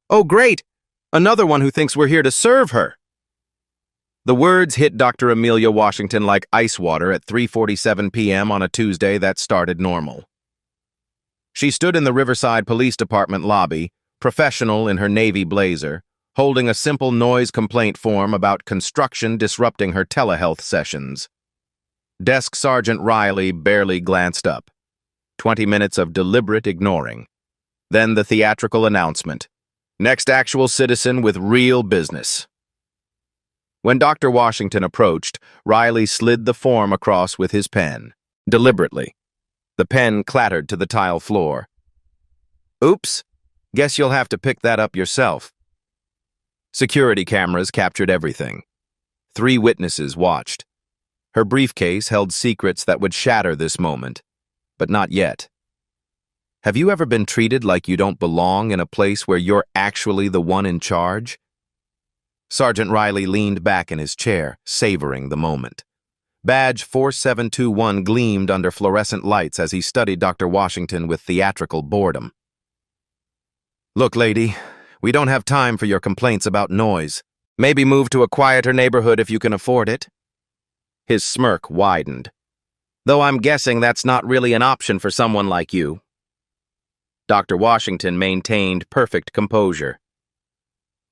Oh, great! Another one who thinks we're here to serve her. The words hit Dr. Amelia Washington like ice water at 3:47 p.m. on a Tuesday that started normal. She stood in the Riverside Police Department lobby, professional in her navy blazer, holding a simple noise complaint form about construction disrupting her telehealth sessions. Desk Sergeant Riley barely glanced up. 20 minutes of deliberate ignoring. Then the theatrical announcement. Next actual citizen with real business. When Dr. Washington approached, Riley slid the form across with his pen. Deliberately. The pen clattered to the tile floor. Oops. Guess you'll have to pick that up yourself. Security cameras captured everything. 3 witnesses watched. Her briefcase held secrets that would shatter this moment, but not yet. Have you ever been treated like you don't belong in a place where you're actually the one in charge? Sergeant Riley leaned back in his chair, savoring the moment. Badge 4721 gleamed under fluorescent lights as he studied Dr. Washington with theatrical boredom. Look, lady, we don't have time for your complaints about noise. Maybe move to a quieter neighborhood if you can afford it. His smirk widened. Though I'm guessing that's not really an option for someone like you. Dr. Washington maintained perfect composure.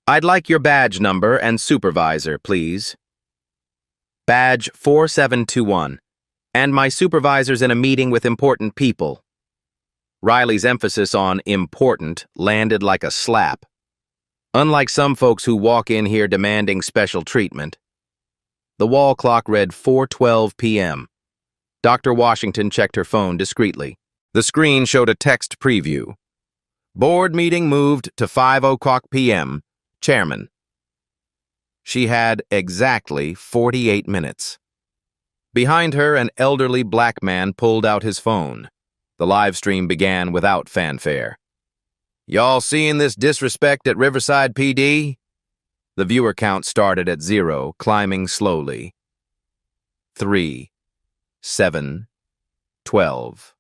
I'd like your badge number and supervisor, please. Badge 4721. And my supervisor's in a meeting with important people. Riley's emphasis on important landed like a slap. Unlike some folks who walk in here demanding special treatment. The wall clock read 4:12 p.m. Dr. Washington checked her phone discreetly. The screen showed a text preview. Board meeting moved to 5:00 p.m. Chairman. She had exactly 48 minutes. Behind her, an elderly black man pulled out his phone. The live stream began without fanfare. Y'all seeing this disrespect at Riverside PD? The viewer count started at 0, climbing slowly. 3, 7, 12.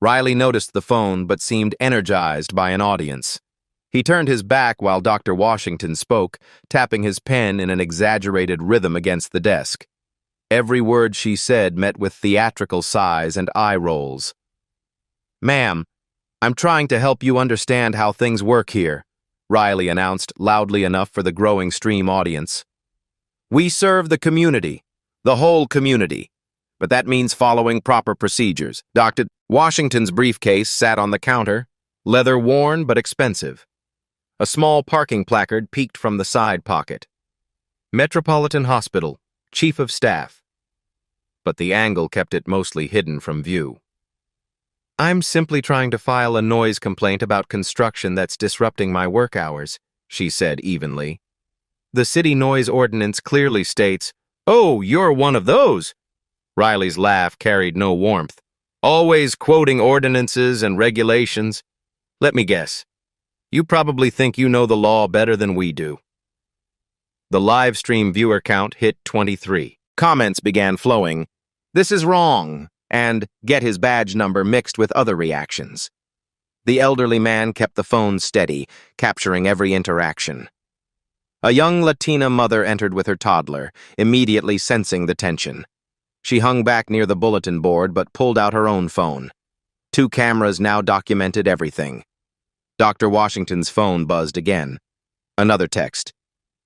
Riley noticed the phone but seemed energized by an audience. He turned his back while Dr. Washington spoke, tapping his pen in an exaggerated rhythm against the desk. Every word she said met with theatrical sighs and eye rolls. Ma'am, I'm trying to help you understand how things work here, Riley announced loudly enough for the growing stream audience. We serve the community, the whole community, but that means following proper procedures. Dr. Washington's briefcase sat on the counter, leather worn but expensive. A small parking placard peeked from the side pocket. Metropolitan Hospital, Chief of Staff. But the angle kept it mostly hidden from view. I'm simply trying to file a noise complaint about construction that's disrupting my work hours, she said evenly. The city noise ordinance clearly states, Oh, you're one of those. Riley's laugh carried no warmth. Always quoting ordinances and regulations. Let me guess. You probably think you know the law better than we do. The live stream viewer count hit 23. Comments began flowing. This is wrong, and get his badge number mixed with other reactions. The elderly man kept the phone steady, capturing every interaction. A young Latina mother entered with her toddler, immediately sensing the tension. She hung back near the bulletin board but pulled out her own phone. 2 cameras now documented everything. Dr. Washington's phone buzzed again. Another text.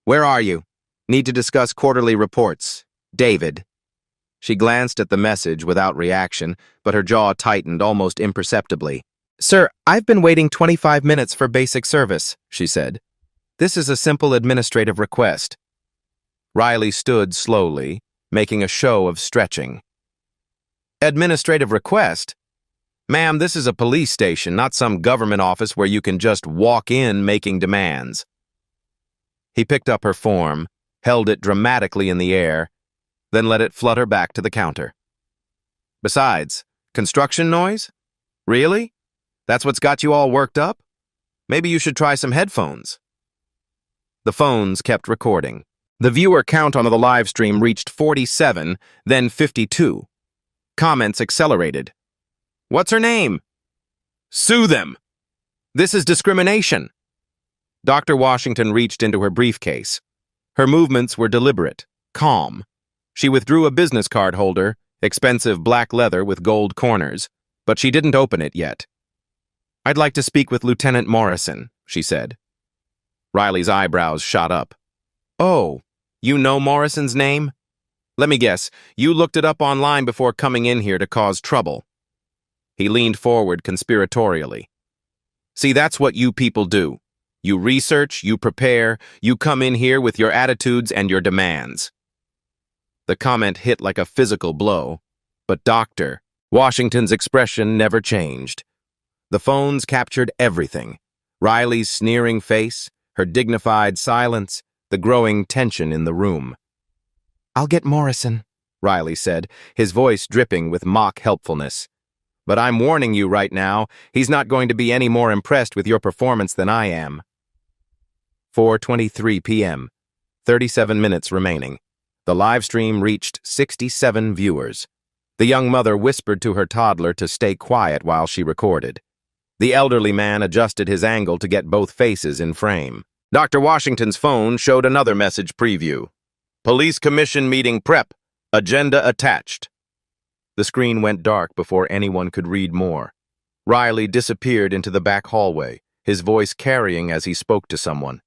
Where are you? Need to discuss quarterly reports. David. She glanced at the message without reaction, but her jaw tightened almost imperceptibly. Sir, I've been waiting 25 minutes for basic service, she said. This is a simple administrative request. Riley stood slowly, making a show of stretching. Administrative request? Ma'am, this is a police station, not some government office where you can just walk in making demands. He picked up her form, held it dramatically in the air, then let it flutter back to the counter. Besides, construction noise? Really? That's what's got you all worked up? Maybe you should try some headphones. The phones kept recording. The viewer count on the live stream reached 47, then 52. Comments accelerated. What's her name? Sue them! This is discrimination. Dr. Washington reached into her briefcase. Her movements were deliberate, calm. She withdrew a business card holder, expensive black leather with gold corners, but she didn't open it yet. "I'd like to speak with Lieutenant Morrison," she said. Riley's eyebrows shot up. "Oh, you know Morrison's name? Let me guess, you looked it up online before coming in here to cause trouble." He leaned forward conspiratorially. "See, that's what you people do. You research, you prepare, you come in here with your attitudes and your demands." The comment hit like a physical blow, but Dr. Washington's expression never changed. The phones captured everything: Riley's sneering face, her dignified silence, the growing tension in the room. "I'll get Morrison," Riley said, his voice dripping with mock helpfulness. "But I'm warning you right now, he's not going to be any more impressed with your performance than I am." 4:23 p.m., 37 minutes remaining. The live stream reached 67 viewers. The young mother whispered to her toddler to stay quiet while she recorded. The elderly man adjusted his angle to get both faces in frame. Dr. Washington's phone showed another message preview. "Police Commission meeting prep. Agenda attached." The screen went dark before anyone could read more. Riley disappeared into the back hallway, his voice carrying as he spoke to someone.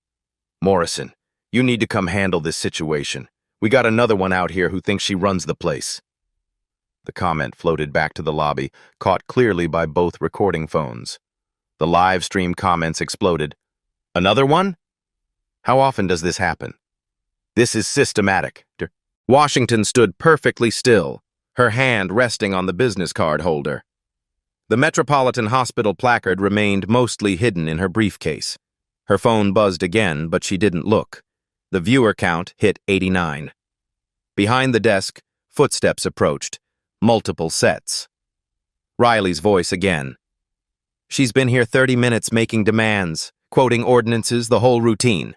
"Morrison, you need to come handle this situation. We got another one out here who thinks she runs the place." The comment floated back to the lobby, caught clearly by both recording phones. The live stream comments exploded. "Another one? How often does this happen? This is systematic." Washington stood perfectly still, her hand resting on the business card holder. The Metropolitan Hospital placard remained mostly hidden in her briefcase. Her phone buzzed again, but she didn't look. The viewer count hit 89. Behind the desk, footsteps approached, multiple sets. Riley's voice again. "She's been here 30 minutes making demands, quoting ordinances, the whole routine."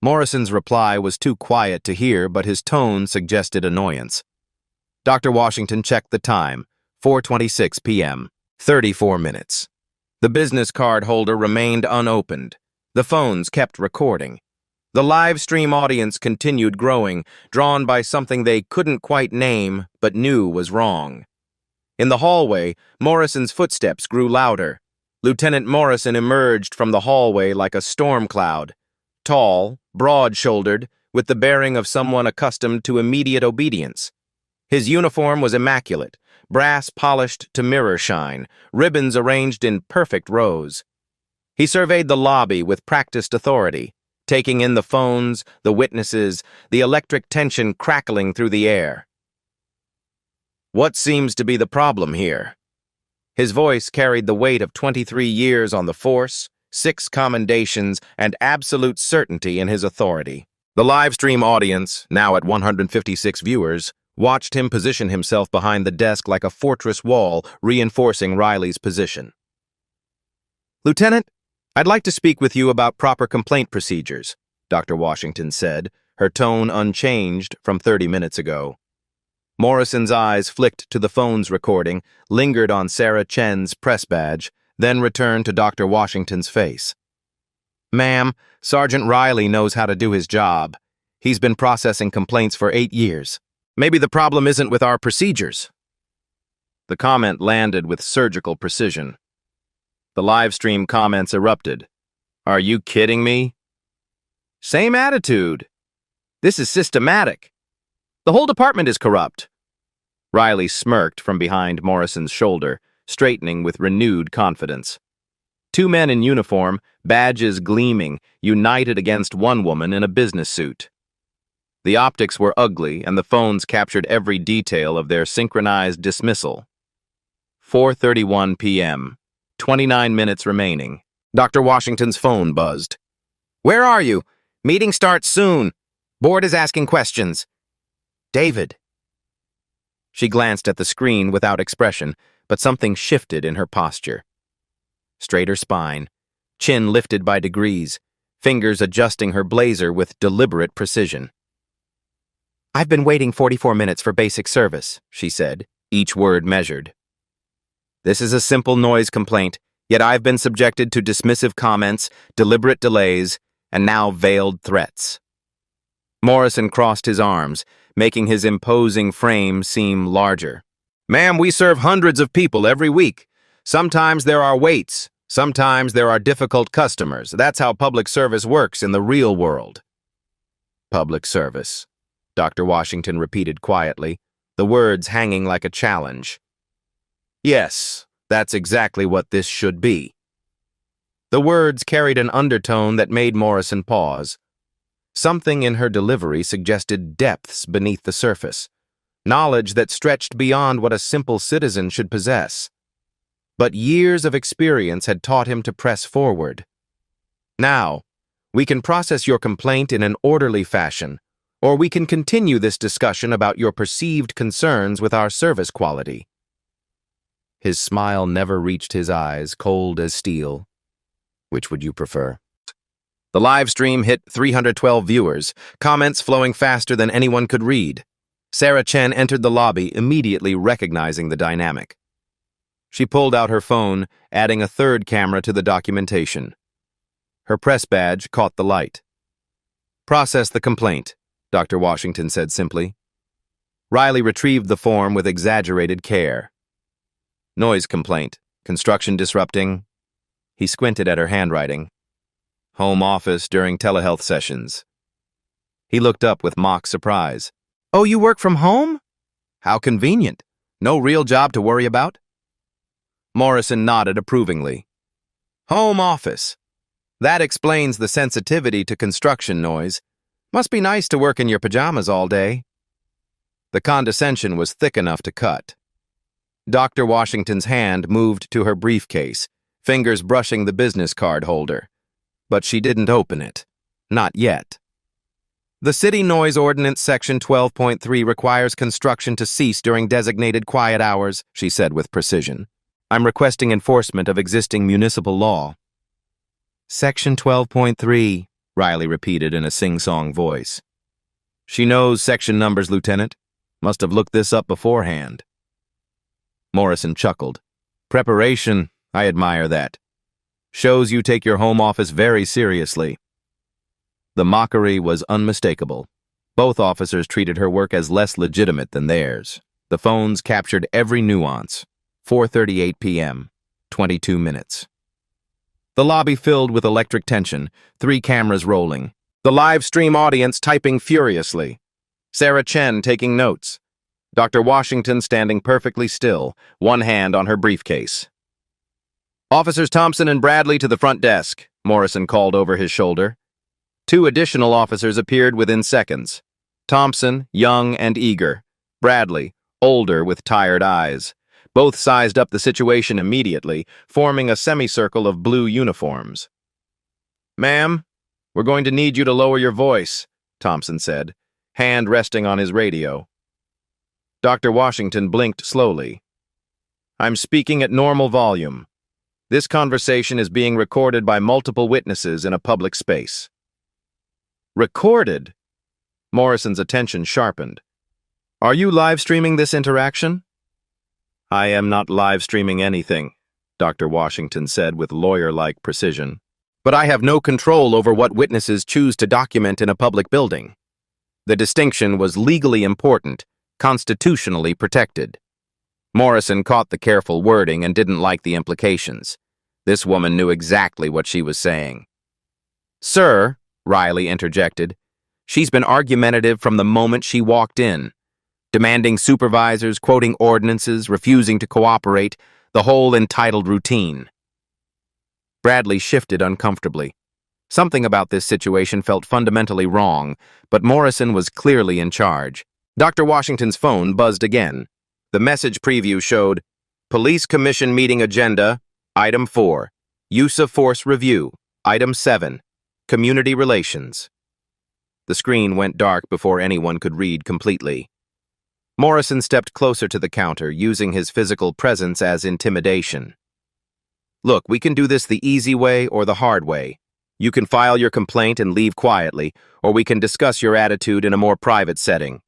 Morrison's reply was too quiet to hear, but his tone suggested annoyance. Dr. Washington checked the time, 4:26 p.m., 34 minutes. The business card holder remained unopened. The phones kept recording. The live stream audience continued growing, drawn by something they couldn't quite name but knew was wrong. In the hallway, Morrison's footsteps grew louder. Lieutenant Morrison emerged from the hallway like a storm cloud. Tall, broad-shouldered, with the bearing of someone accustomed to immediate obedience. His uniform was immaculate, brass polished to mirror shine, ribbons arranged in perfect rows. He surveyed the lobby with practiced authority, taking in the phones, the witnesses, the electric tension crackling through the air. "What seems to be the problem here?" His voice carried the weight of 23 years on the force, 6 commendations, and absolute certainty in his authority. The live stream audience, now at 156 viewers, watched him position himself behind the desk like a fortress wall, reinforcing Riley's position. "Lieutenant, I'd like to speak with you about proper complaint procedures," Dr. Washington said, her tone unchanged from 30 minutes ago. Morrison's eyes flicked to the phone's recording, lingered on Sarah Chen's press badge, then returned to Dr. Washington's face. "Ma'am, Sergeant Riley knows how to do his job. He's been processing complaints for 8 years. Maybe the problem isn't with our procedures." The comment landed with surgical precision. The live stream comments erupted. "Are you kidding me? Same attitude. This is systematic. The whole department is corrupt." Riley smirked from behind Morrison's shoulder, straightening with renewed confidence. 2 men in uniform, badges gleaming, united against one woman in a business suit. The optics were ugly, and the phones captured every detail of their synchronized dismissal. 4:31 p.m., 29 minutes remaining. Dr. Washington's phone buzzed. "Where are you? Meeting starts soon. Board is asking questions. David." She glanced at the screen without expression, but something shifted in her posture. Straighter spine, chin lifted by degrees, fingers adjusting her blazer with deliberate precision. "I've been waiting 44 minutes for basic service," she said, each word measured. "This is a simple noise complaint. Yet I've been subjected to dismissive comments, deliberate delays, and now veiled threats. Morrison crossed his arms, making his imposing frame seem larger. Ma'am, we serve hundreds of people every week. Sometimes there are waits. Sometimes there are difficult customers. That's how public service works in the real world. Public service, Dr. Washington repeated quietly, the words hanging like a challenge. Yes, that's exactly what this should be. The words carried an undertone that made Morrison pause. Something in her delivery suggested depths beneath the surface, knowledge that stretched beyond what a simple citizen should possess. But years of experience had taught him to press forward. Now, we can process your complaint in an orderly fashion, or we can continue this discussion about your perceived concerns with our service quality. His smile never reached his eyes, cold as steel. Which would you prefer? The live stream hit 312 viewers, comments flowing faster than anyone could read. Sarah Chen entered the lobby, immediately recognizing the dynamic. She pulled out her phone, adding a third camera to the documentation. Her press badge caught the light. Process the complaint, Dr. Washington said simply. Riley retrieved the form with exaggerated care. Noise complaint, construction disrupting. He squinted at her handwriting. Home office during telehealth sessions. He looked up with mock surprise. Oh, you work from home? How convenient. No real job to worry about? Morrison nodded approvingly. Home office. That explains the sensitivity to construction noise. Must be nice to work in your pajamas all day. The condescension was thick enough to cut. Dr. Washington's hand moved to her briefcase, fingers brushing the business card holder. But she didn't open it. Not yet. The City Noise Ordinance Section 12.3 requires construction to cease during designated quiet hours, she said with precision. I'm requesting enforcement of existing municipal law. Section 12.3, Riley repeated in a sing-song voice. She knows section numbers, Lieutenant. Must have looked this up beforehand. Morrison chuckled. Preparation, I admire that. Shows you take your home office very seriously. The mockery was unmistakable. Both officers treated her work as less legitimate than theirs. The phones captured every nuance. 4:38 p.m., 22 minutes. The lobby filled with electric tension, 3 cameras rolling. The live stream audience typing furiously. Sarah Chen taking notes. Dr. Washington standing perfectly still, one hand on her briefcase. Officers Thompson and Bradley to the front desk, Morrison called over his shoulder. 2 additional officers appeared within seconds. Thompson, young and eager. Bradley, older with tired eyes. Both sized up the situation immediately, forming a semicircle of blue uniforms. Ma'am, we're going to need you to lower your voice, Thompson said, hand resting on his radio. Dr. Washington blinked slowly. I'm speaking at normal volume. This conversation is being recorded by multiple witnesses in a public space. Recorded? Morrison's attention sharpened. Are you live streaming this interaction? I am not live streaming anything, Dr. Washington said with lawyer-like precision. But I have no control over what witnesses choose to document in a public building. The distinction was legally important, constitutionally protected. Morrison caught the careful wording and didn't like the implications. This woman knew exactly what she was saying. Sir, Riley interjected, she's been argumentative from the moment she walked in, demanding supervisors, quoting ordinances, refusing to cooperate, the whole entitled routine. Bradley shifted uncomfortably. Something about this situation felt fundamentally wrong, but Morrison was clearly in charge. Dr. Washington's phone buzzed again. The message preview showed, Police Commission Meeting Agenda, Item 4, Use of Force Review, Item 7, Community Relations. The screen went dark before anyone could read completely. Morrison stepped closer to the counter, using his physical presence as intimidation. Look, we can do this the easy way or the hard way. You can file your complaint and leave quietly, or we can discuss your attitude in a more private setting.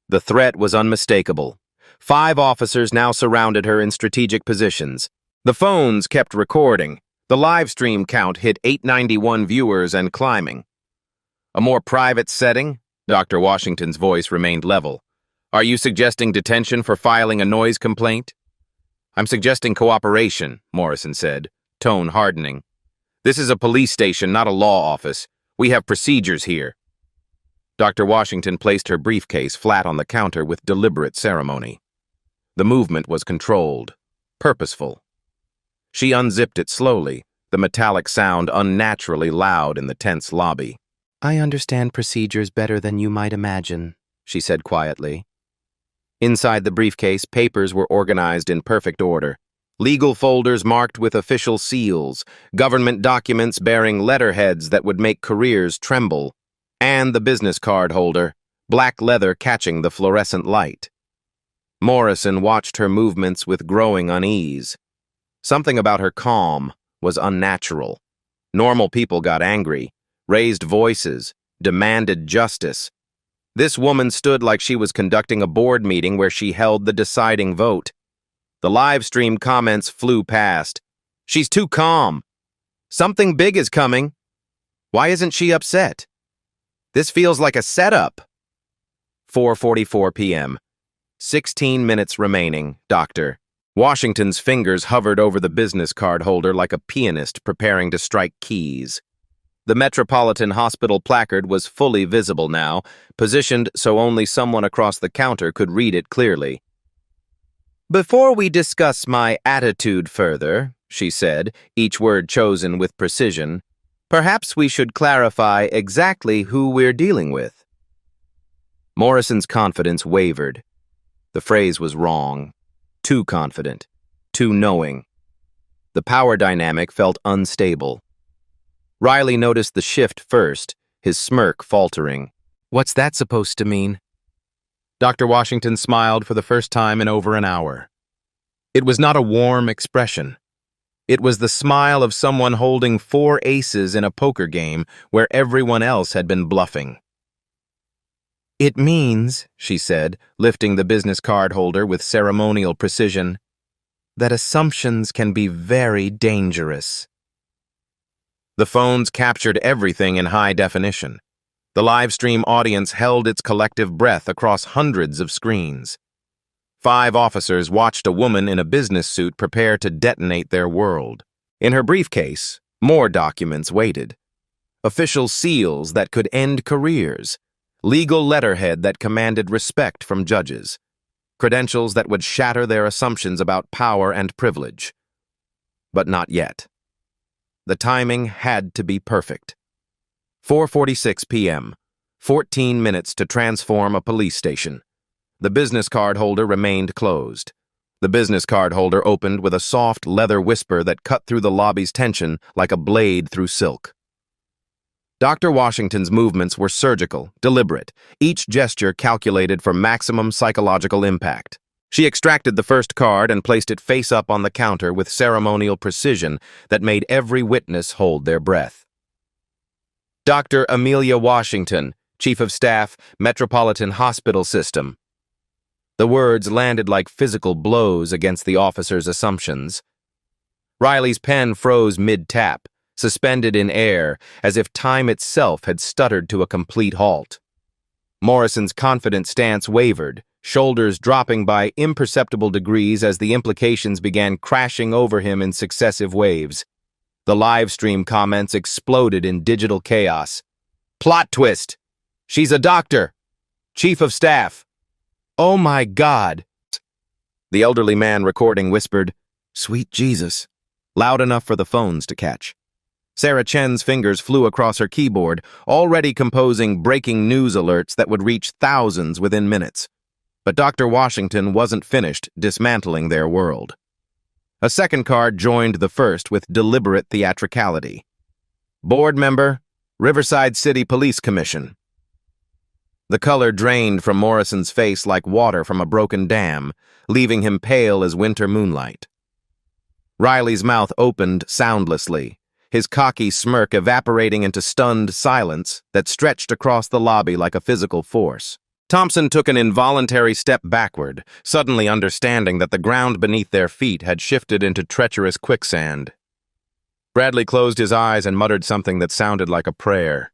The threat was unmistakable. 5 officers now surrounded her in strategic positions. The phones kept recording. The live stream count hit 891 viewers and climbing. A more private setting? Dr. Washington's voice remained level. Are you suggesting detention for filing a noise complaint? I'm suggesting cooperation, Morrison said, tone hardening. This is a police station, not a law office. We have procedures here. Dr. Washington placed her briefcase flat on the counter with deliberate ceremony. The movement was controlled, purposeful. She unzipped it slowly, the metallic sound unnaturally loud in the tense lobby. I understand procedures better than you might imagine, she said quietly. Inside the briefcase, papers were organized in perfect order. Legal folders marked with official seals, government documents bearing letterheads that would make careers tremble, and the business card holder, black leather catching the fluorescent light. Morrison watched her movements with growing unease. Something about her calm was unnatural. Normal people got angry, raised voices, demanded justice. This woman stood like she was conducting a board meeting where she held the deciding vote. The live stream comments flew past. She's too calm. Something big is coming. Why isn't she upset? This feels like a setup. 4:44 p.m. 16 minutes remaining, Doctor. Washington's fingers hovered over the business card holder like a pianist preparing to strike keys. The Metropolitan Hospital placard was fully visible now, positioned so only someone across the counter could read it clearly. Before we discuss my attitude further, she said, each word chosen with precision, perhaps we should clarify exactly who we're dealing with. Morrison's confidence wavered. The phrase was wrong. Too confident. Too knowing. The power dynamic felt unstable. Riley noticed the shift first, his smirk faltering. What's that supposed to mean? Dr. Washington smiled for the first time in over an hour. It was not a warm expression. It was the smile of someone holding 4 aces in a poker game where everyone else had been bluffing. It means, she said, lifting the business card holder with ceremonial precision, that assumptions can be very dangerous. The phones captured everything in high definition. The live stream audience held its collective breath across hundreds of screens. 5 officers watched a woman in a business suit prepare to detonate their world. In her briefcase, more documents waited. Official seals that could end careers. Legal letterhead that commanded respect from judges. Credentials that would shatter their assumptions about power and privilege. But not yet. The timing had to be perfect. 4:46 p.m. 14 minutes to transform a police station. The business card holder remained closed. The business card holder opened with a soft leather whisper that cut through the lobby's tension like a blade through silk. Dr. Washington's movements were surgical, deliberate, each gesture calculated for maximum psychological impact. She extracted the first card and placed it face up on the counter with ceremonial precision that made every witness hold their breath. Dr. Amelia Washington, Chief of Staff, Metropolitan Hospital System. The words landed like physical blows against the officer's assumptions. Riley's pen froze mid-tap, suspended in air, as if time itself had stuttered to a complete halt. Morrison's confident stance wavered, shoulders dropping by imperceptible degrees as the implications began crashing over him in successive waves. The live stream comments exploded in digital chaos. Plot twist! She's a doctor! Chief of Staff! Oh my God! The elderly man recording whispered, "Sweet Jesus," loud enough for the phones to catch. Sarah Chen's fingers flew across her keyboard, already composing breaking news alerts that would reach thousands within minutes. But Dr. Washington wasn't finished dismantling their world. A second card joined the first with deliberate theatricality. Board member, Riverside City Police Commission. The color drained from Morrison's face like water from a broken dam, leaving him pale as winter moonlight. Riley's mouth opened soundlessly, his cocky smirk evaporating into stunned silence that stretched across the lobby like a physical force. Thompson took an involuntary step backward, suddenly understanding that the ground beneath their feet had shifted into treacherous quicksand. Bradley closed his eyes and muttered something that sounded like a prayer.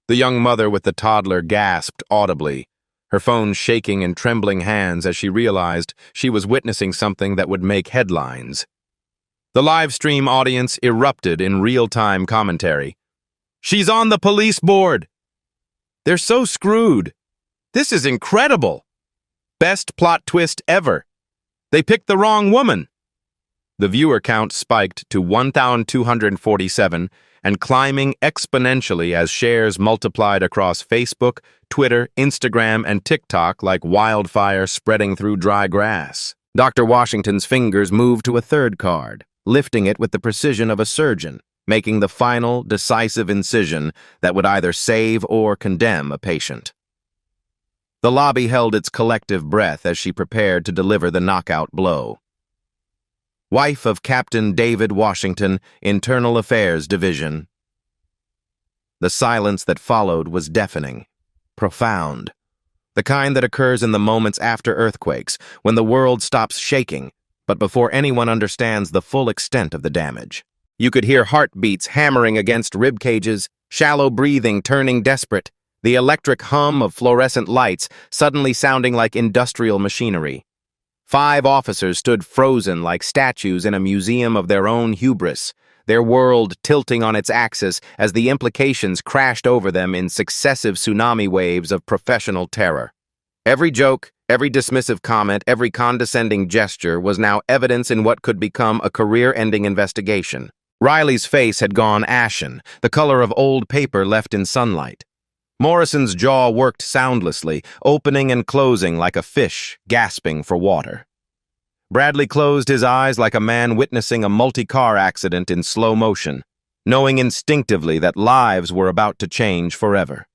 The young mother with the toddler gasped audibly, her phone shaking in trembling hands as she realized she was witnessing something that would make headlines. The live stream audience erupted in real-time commentary. "She's on the police board! They're so screwed! This is incredible! Best plot twist ever! They picked the wrong woman!" The viewer count spiked to 1,247 and climbing exponentially as shares multiplied across Facebook, Twitter, Instagram, and TikTok like wildfire spreading through dry grass. Dr. Washington's fingers moved to a third card, lifting it with the precision of a surgeon, making the final, decisive incision that would either save or condemn a patient. The lobby held its collective breath as she prepared to deliver the knockout blow. Wife of Captain David Washington, Internal Affairs Division. The silence that followed was deafening, profound, the kind that occurs in the moments after earthquakes, when the world stops shaking, but before anyone understands the full extent of the damage. You could hear heartbeats hammering against rib cages, shallow breathing turning desperate, the electric hum of fluorescent lights suddenly sounding like industrial machinery. 5 officers stood frozen like statues in a museum of their own hubris, their world tilting on its axis as the implications crashed over them in successive tsunami waves of professional terror. Every joke, every dismissive comment, every condescending gesture was now evidence in what could become a career-ending investigation. Riley's face had gone ashen, the color of old paper left in sunlight. Morrison's jaw worked soundlessly, opening and closing like a fish gasping for water. Bradley closed his eyes like a man witnessing a multi-car accident in slow motion, knowing instinctively that lives were about to change forever.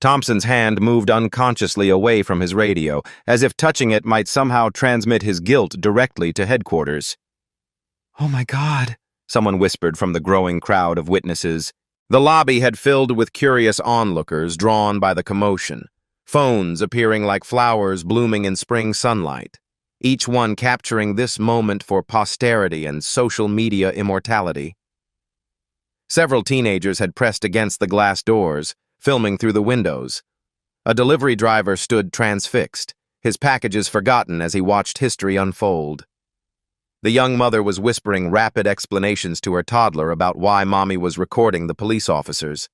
Thompson's hand moved unconsciously away from his radio, as if touching it might somehow transmit his guilt directly to headquarters. "Oh my God," someone whispered from the growing crowd of witnesses. The lobby had filled with curious onlookers drawn by the commotion, phones appearing like flowers blooming in spring sunlight, each one capturing this moment for posterity and social media immortality. Several teenagers had pressed against the glass doors, filming through the windows. A delivery driver stood transfixed, his packages forgotten as he watched history unfold. The young mother was whispering rapid explanations to her toddler about why Mommy was recording the police officers.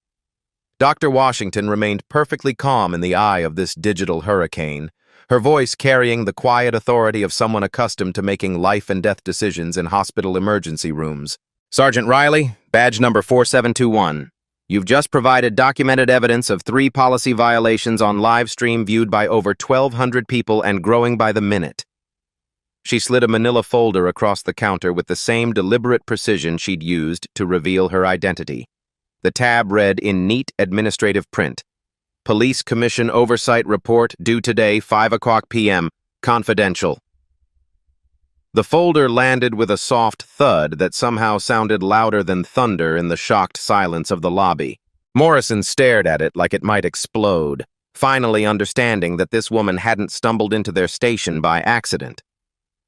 Dr. Washington remained perfectly calm in the eye of this digital hurricane, her voice carrying the quiet authority of someone accustomed to making life-and-death decisions in hospital emergency rooms. "Sergeant Riley, badge number 4721. You've just provided documented evidence of 3 policy violations on live stream viewed by over 1,200 people and growing by the minute." She slid a manila folder across the counter with the same deliberate precision she'd used to reveal her identity. The tab read in neat administrative print, "Police Commission Oversight Report due today, 5 p.m. Confidential." The folder landed with a soft thud that somehow sounded louder than thunder in the shocked silence of the lobby. Morrison stared at it like it might explode, finally understanding that this woman hadn't stumbled into their station by accident.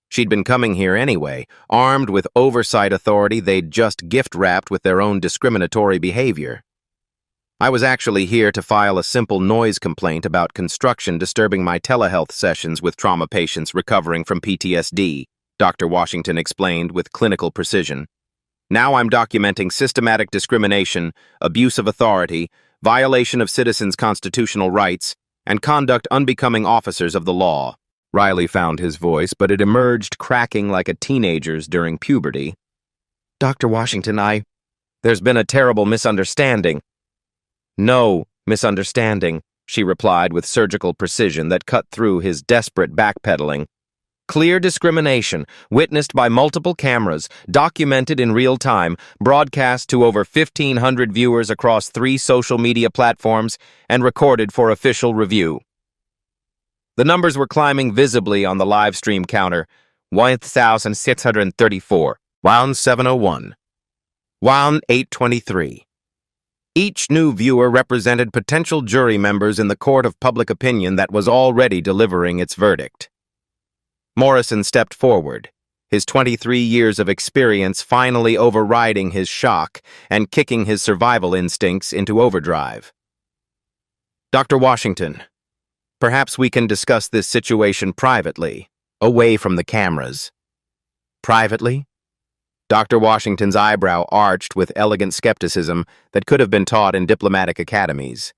She'd been coming here anyway, armed with oversight authority they'd just gift-wrapped with their own discriminatory behavior. "I was actually here to file a simple noise complaint about construction disturbing my telehealth sessions with trauma patients recovering from PTSD, Dr. Washington explained with clinical precision. "Now I'm documenting systematic discrimination, abuse of authority, violation of citizens' constitutional rights, and conduct unbecoming officers of the law." Riley found his voice, but it emerged cracking like a teenager's during puberty. "Dr. Washington, there's been a terrible misunderstanding." "No misunderstanding," she replied with surgical precision that cut through his desperate backpedaling. "Clear discrimination, witnessed by multiple cameras, documented in real time, broadcast to over 1,500 viewers across 3 social media platforms, and recorded for official review." The numbers were climbing visibly on the live stream counter. 1,634, 1,701, 1,823. Each new viewer represented potential jury members in the court of public opinion that was already delivering its verdict. Morrison stepped forward, his 23 years of experience finally overriding his shock and kicking his survival instincts into overdrive. Dr. Washington, perhaps we can discuss this situation privately, away from the cameras. Privately? Dr. Washington's eyebrow arched with elegant skepticism that could have been taught in diplomatic academies.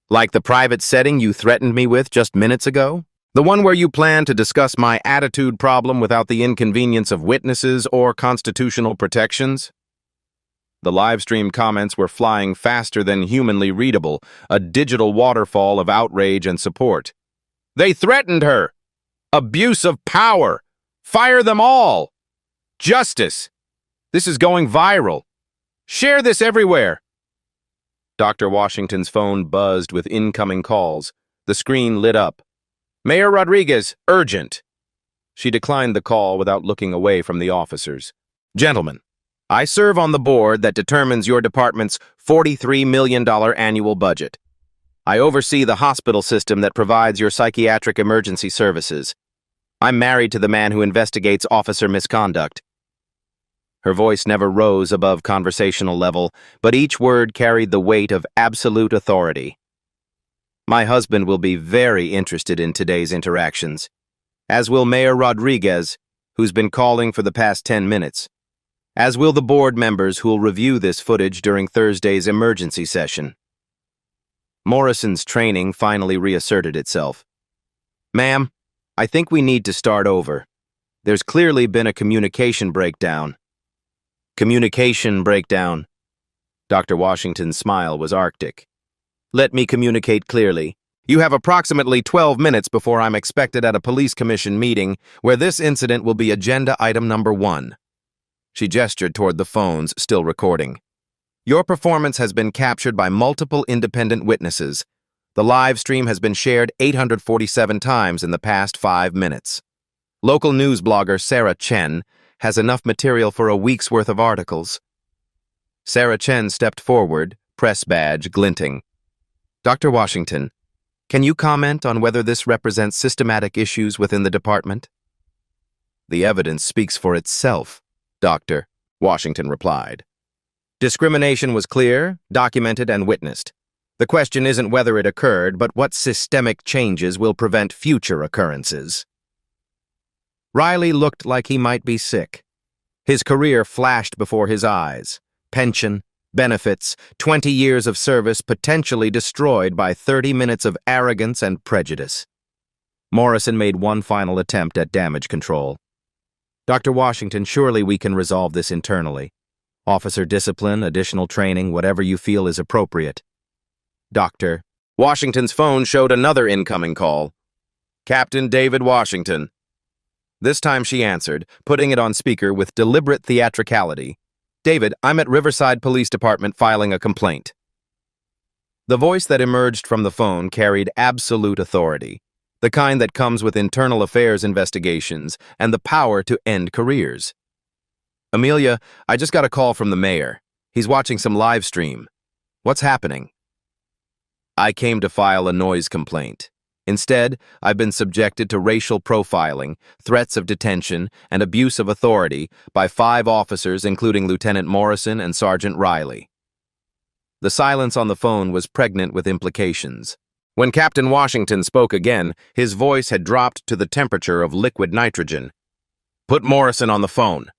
Like the private setting you threatened me with just minutes ago? The one where you plan to discuss my attitude problem without the inconvenience of witnesses or constitutional protections? The livestream comments were flying faster than humanly readable, a digital waterfall of outrage and support. They threatened her! Abuse of power! Fire them all! Justice! This is going viral. Share this everywhere. Dr. Washington's phone buzzed with incoming calls. The screen lit up. Mayor Rodriguez, urgent. She declined the call without looking away from the officers. Gentlemen, I serve on the board that determines your department's $43 million annual budget. I oversee the hospital system that provides your psychiatric emergency services. I'm married to the man who investigates officer misconduct. Her voice never rose above conversational level, but each word carried the weight of absolute authority. My husband will be very interested in today's interactions, as will Mayor Rodriguez, who's been calling for the past 10 minutes, as will the board members who'll review this footage during Thursday's emergency session. Morrison's training finally reasserted itself. Ma'am, I think we need to start over. There's clearly been a communication breakdown. Communication breakdown. Dr. Washington's smile was arctic. Let me communicate clearly. You have approximately 12 minutes before I'm expected at a police commission meeting where this incident will be agenda item number 1. She gestured toward the phones, still recording. Your performance has been captured by multiple independent witnesses. The live stream has been shared 847 times in the past 5 minutes. Local news blogger Sarah Chen has enough material for a week's worth of articles. Sarah Chen stepped forward, press badge glinting. Dr. Washington, can you comment on whether this represents systematic issues within the department? The evidence speaks for itself, Dr. Washington replied. Discrimination was clear, documented, and witnessed. The question isn't whether it occurred, but what systemic changes will prevent future occurrences. Riley looked like he might be sick. His career flashed before his eyes. Pension, benefits, 20 years of service potentially destroyed by 30 minutes of arrogance and prejudice. Morrison made one final attempt at damage control. Dr. Washington, surely we can resolve this internally. Officer discipline, additional training, whatever you feel is appropriate. Dr. Washington's phone showed another incoming call. Captain David Washington. This time she answered, putting it on speaker with deliberate theatricality. David, I'm at Riverside Police Department filing a complaint. The voice that emerged from the phone carried absolute authority, the kind that comes with internal affairs investigations and the power to end careers. Amelia, I just got a call from the mayor. He's watching some live stream. What's happening? I came to file a noise complaint. Instead, I've been subjected to racial profiling, threats of detention, and abuse of authority by 5 officers, including Lieutenant Morrison and Sergeant Riley. The silence on the phone was pregnant with implications. When Captain Washington spoke again, his voice had dropped to the temperature of liquid nitrogen. Put Morrison on the phone.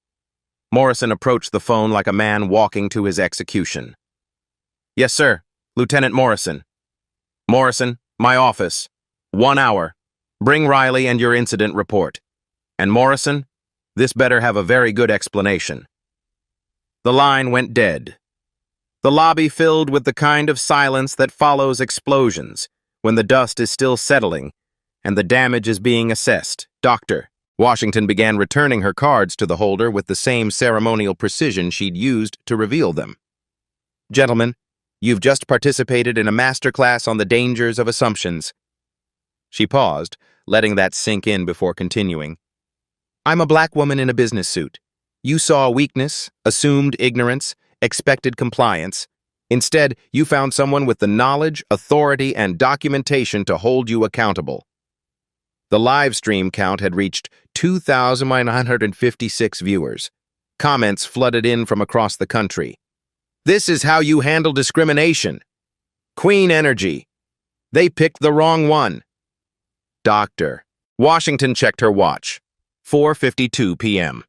Morrison approached the phone like a man walking to his execution. Yes, sir. Lieutenant Morrison. Morrison, my office. 1 hour. Bring Riley and your incident report. And Morrison, this better have a very good explanation. The line went dead. The lobby filled with the kind of silence that follows explosions, when the dust is still settling and the damage is being assessed. Dr. Washington began returning her cards to the holder with the same ceremonial precision she'd used to reveal them. Gentlemen, you've just participated in a masterclass on the dangers of assumptions. She paused, letting that sink in before continuing. I'm a black woman in a business suit. You saw weakness, assumed ignorance, expected compliance. Instead, you found someone with the knowledge, authority, and documentation to hold you accountable. The live stream count had reached 2,956 viewers. Comments flooded in from across the country. This is how you handle discrimination. Queen energy. They picked the wrong one. Doctor. Washington checked her watch. 4:52 p.m.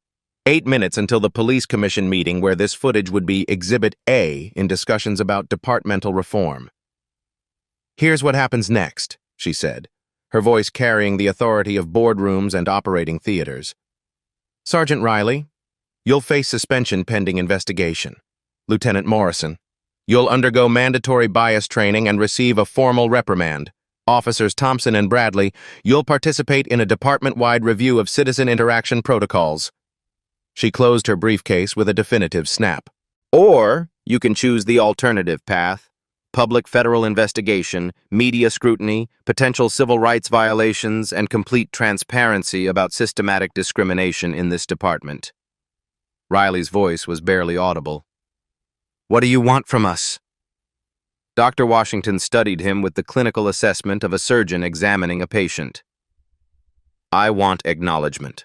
8 minutes until the police commission meeting where this footage would be Exhibit A in discussions about departmental reform. Here's what happens next, she said, her voice carrying the authority of boardrooms and operating theaters. Sergeant Riley, you'll face suspension pending investigation. Lieutenant Morrison, you'll undergo mandatory bias training and receive a formal reprimand. Officers Thompson and Bradley, you'll participate in a department-wide review of citizen interaction protocols. She closed her briefcase with a definitive snap. Or you can choose the alternative path. Public federal investigation, media scrutiny, potential civil rights violations, and complete transparency about systematic discrimination in this department. Riley's voice was barely audible. What do you want from us? Dr. Washington studied him with the clinical assessment of a surgeon examining a patient. I want acknowledgement.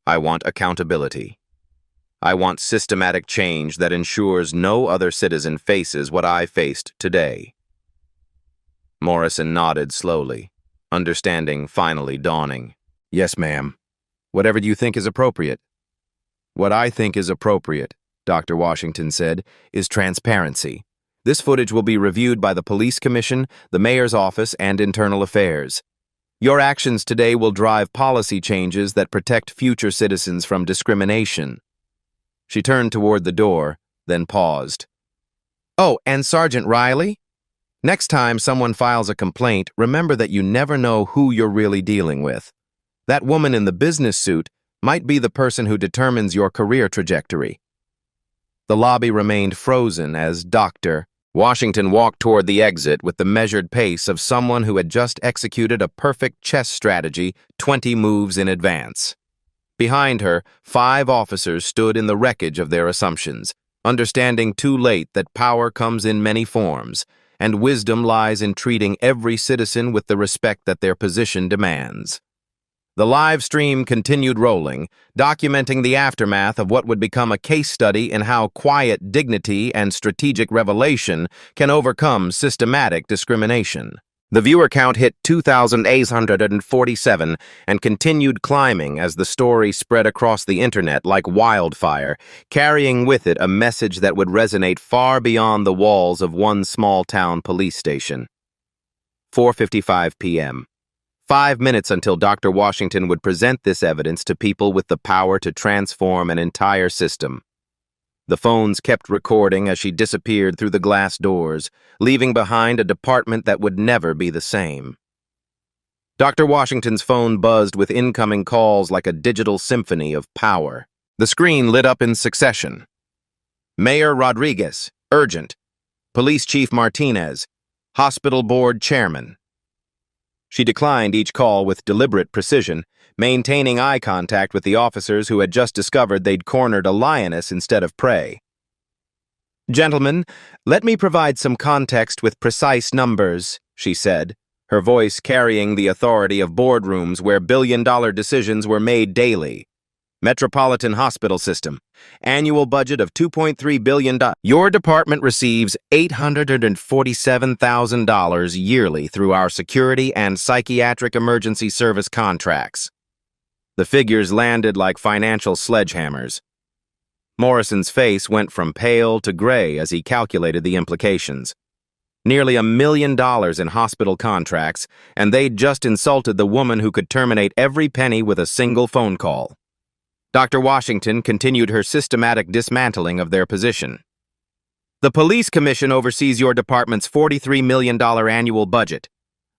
I want accountability. I want systematic change that ensures no other citizen faces what I faced today. Morrison nodded slowly, understanding finally dawning. Yes, ma'am. Whatever you think is appropriate. What I think is appropriate, Dr. Washington said, is transparency. This footage will be reviewed by the Police Commission, the Mayor's Office, and Internal Affairs. Your actions today will drive policy changes that protect future citizens from discrimination. She turned toward the door, then paused. Oh, and Sergeant Riley? Next time someone files a complaint, remember that you never know who you're really dealing with. That woman in the business suit might be the person who determines your career trajectory. The lobby remained frozen as Dr. Washington walked toward the exit with the measured pace of someone who had just executed a perfect chess strategy 20 moves in advance. Behind her, 5 officers stood in the wreckage of their assumptions, understanding too late that power comes in many forms, and wisdom lies in treating every citizen with the respect that their position demands. The live stream continued rolling, documenting the aftermath of what would become a case study in how quiet dignity and strategic revelation can overcome systematic discrimination. The viewer count hit 2,847 and continued climbing as the story spread across the internet like wildfire, carrying with it a message that would resonate far beyond the walls of one small-town police station. 4:55 p.m. 5 minutes until Dr. Washington would present this evidence to people with the power to transform an entire system. The phones kept recording as she disappeared through the glass doors, leaving behind a department that would never be the same. Dr. Washington's phone buzzed with incoming calls like a digital symphony of power. The screen lit up in succession. Mayor Rodriguez, urgent. Police Chief Martinez, Hospital Board Chairman. She declined each call with deliberate precision, maintaining eye contact with the officers who had just discovered they'd cornered a lioness instead of prey. Gentlemen, let me provide some context with precise numbers, she said, her voice carrying the authority of boardrooms where billion-dollar decisions were made daily. Metropolitan Hospital System. Annual budget of $2.3 billion. Your department receives $847,000 yearly through our security and psychiatric emergency service contracts. The figures landed like financial sledgehammers. Morrison's face went from pale to gray as he calculated the implications. Nearly $1 million in hospital contracts, and they'd just insulted the woman who could terminate every penny with a single phone call. Dr. Washington continued her systematic dismantling of their position. The Police Commission oversees your department's $43 million annual budget.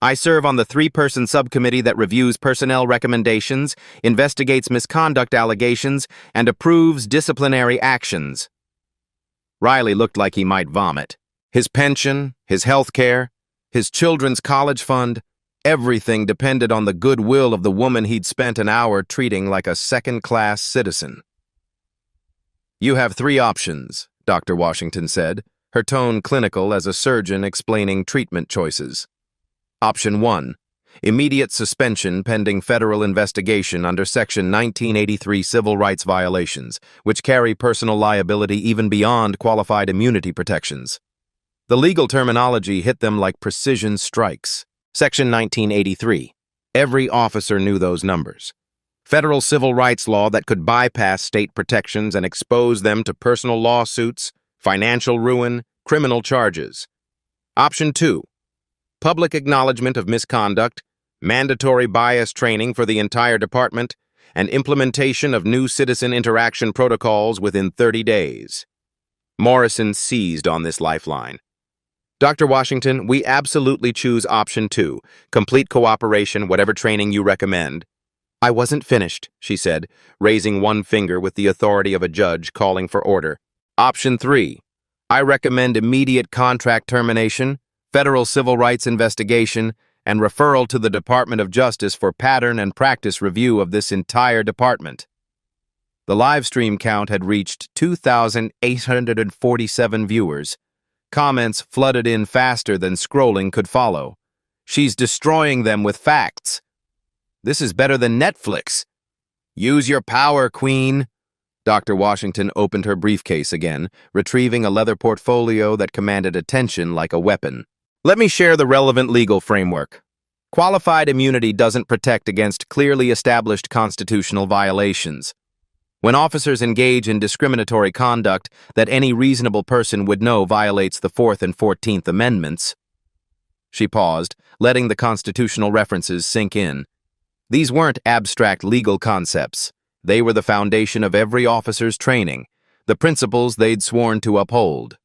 I serve on the 3-person subcommittee that reviews personnel recommendations, investigates misconduct allegations, and approves disciplinary actions. Riley looked like he might vomit. His pension, his health care, his children's college fund, everything depended on the goodwill of the woman he'd spent an hour treating like a second-class citizen. You have 3 options, Dr. Washington said, her tone clinical as a surgeon explaining treatment choices. Option 1. Immediate suspension pending federal investigation under Section 1983 civil rights violations, which carry personal liability even beyond qualified immunity protections. The legal terminology hit them like precision strikes. Section 1983. Every officer knew those numbers. Federal civil rights law that could bypass state protections and expose them to personal lawsuits, financial ruin, criminal charges. Option 2. Public acknowledgement of misconduct, mandatory bias training for the entire department, and implementation of new citizen interaction protocols within 30 days. Morrison seized on this lifeline. Dr. Washington, we absolutely choose option 2, complete cooperation, whatever training you recommend. I wasn't finished, she said, raising one finger with the authority of a judge calling for order. Option 3, I recommend immediate contract termination, federal civil rights investigation, and referral to the Department of Justice for pattern and practice review of this entire department. The live stream count had reached 2,847 viewers. Comments flooded in faster than scrolling could follow. She's destroying them with facts. This is better than Netflix. Use your power, Queen. Dr. Washington opened her briefcase again, retrieving a leather portfolio that commanded attention like a weapon. Let me share the relevant legal framework. Qualified immunity doesn't protect against clearly established constitutional violations. When officers engage in discriminatory conduct that any reasonable person would know violates the 4th and 14th Amendments. She paused, letting the constitutional references sink in. These weren't abstract legal concepts. They were the foundation of every officer's training, the principles they'd sworn to uphold.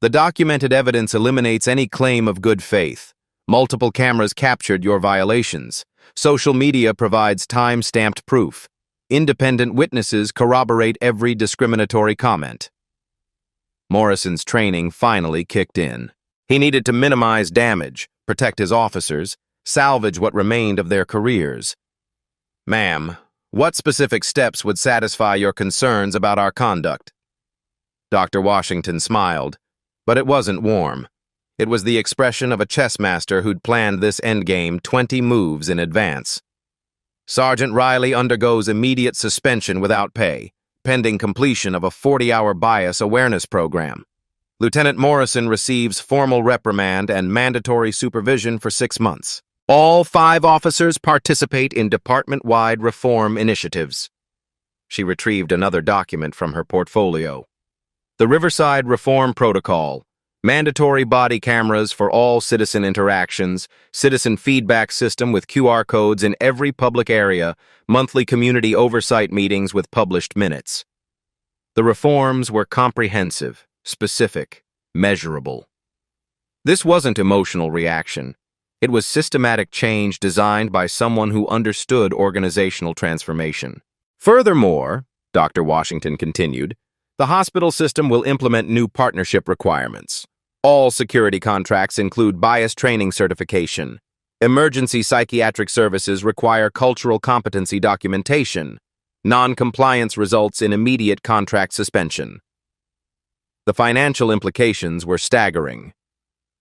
The documented evidence eliminates any claim of good faith. Multiple cameras captured your violations. Social media provides time-stamped proof. Independent witnesses corroborate every discriminatory comment. Morrison's training finally kicked in. He needed to minimize damage, protect his officers, salvage what remained of their careers. Ma'am, what specific steps would satisfy your concerns about our conduct? Dr. Washington smiled, but it wasn't warm. It was the expression of a chess master who'd planned this endgame 20 moves in advance. Sergeant Riley undergoes immediate suspension without pay, pending completion of a 40-hour bias awareness program. Lieutenant Morrison receives formal reprimand and mandatory supervision for 6 months. All 5 officers participate in department-wide reform initiatives. She retrieved another document from her portfolio. The Riverside Reform Protocol, mandatory body cameras for all citizen interactions, citizen feedback system with QR codes in every public area, monthly community oversight meetings with published minutes. The reforms were comprehensive, specific, measurable. This wasn't emotional reaction. It was systematic change designed by someone who understood organizational transformation. Furthermore, Dr. Washington continued, the hospital system will implement new partnership requirements. All security contracts include bias training certification. Emergency psychiatric services require cultural competency documentation. Non-compliance results in immediate contract suspension. The financial implications were staggering.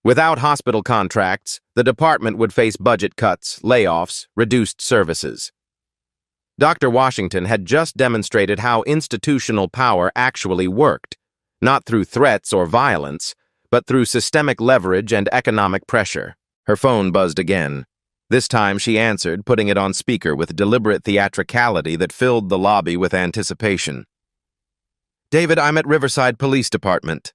Without hospital contracts, the department would face budget cuts, layoffs, reduced services. Dr. Washington had just demonstrated how institutional power actually worked, not through threats or violence, but through systemic leverage and economic pressure. Her phone buzzed again. This time she answered, putting it on speaker with deliberate theatricality that filled the lobby with anticipation. David, I'm at Riverside Police Department.